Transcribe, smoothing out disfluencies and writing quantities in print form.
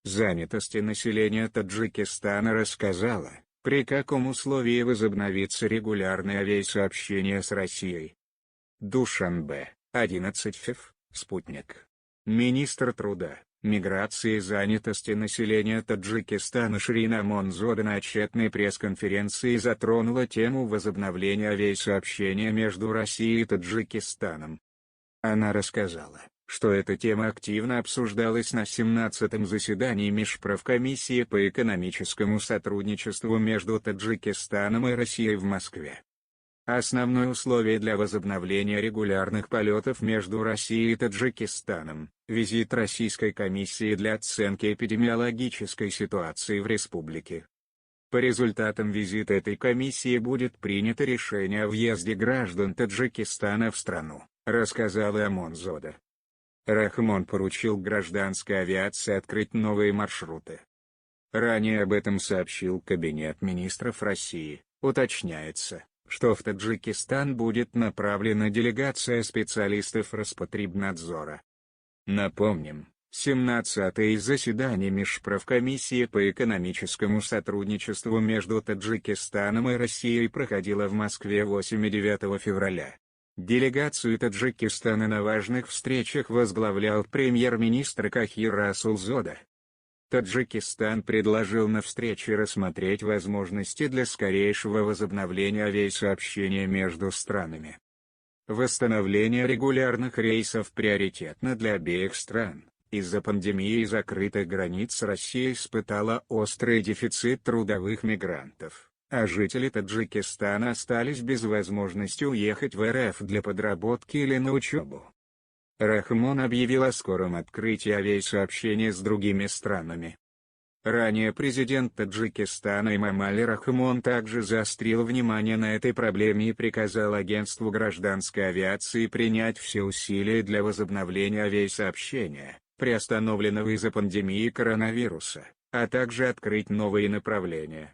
занятости населения Таджикистана рассказала, при каком условии возобновится регулярное авиасообщение с Россией. Душанбе, 11 фев, Спутник. Министр труда, миграции и занятости населения Таджикистана Ширин Амонзода на отчетной пресс-конференции затронула тему возобновления авиасообщения между Россией и Таджикистаном. Она рассказала, что эта тема активно обсуждалась на 17-м заседании Межправкомиссии по экономическому сотрудничеству между Таджикистаном и Россией в Москве. Основное условие для возобновления регулярных полетов между Россией и Таджикистаном – визит Российской комиссии для оценки эпидемиологической ситуации в республике. По результатам визита этой комиссии будет принято решение о въезде граждан Таджикистана в страну, рассказала Амонзода. Рахмон поручил гражданской авиации открыть новые маршруты. Ранее об этом сообщил Кабинет министров России. Уточняется, что в Таджикистан будет направлена делегация специалистов Роспотребнадзора. Напомним, 17-е заседание Межправкомиссии по экономическому сотрудничеству между Таджикистаном и Россией проходило в Москве 8 и 9 февраля. Делегацию Таджикистана на важных встречах возглавлял премьер-министр Кахир Расулзода. Таджикистан предложил на встрече рассмотреть возможности для скорейшего возобновления авиасообщения между странами. Восстановление регулярных рейсов приоритетно для обеих стран. Из-за пандемии и закрытых границ Россия испытала острый дефицит трудовых мигрантов, а жители Таджикистана остались без возможности уехать в РФ для подработки или на учебу. Рахмон объявил о скором открытии авиасообщения с другими странами. Ранее президент Таджикистана Эмомали Рахмон также заострил внимание на этой проблеме и приказал агентству гражданской авиации принять все усилия для возобновления авиасообщения, приостановленного из-за пандемии коронавируса, а также открыть новые направления.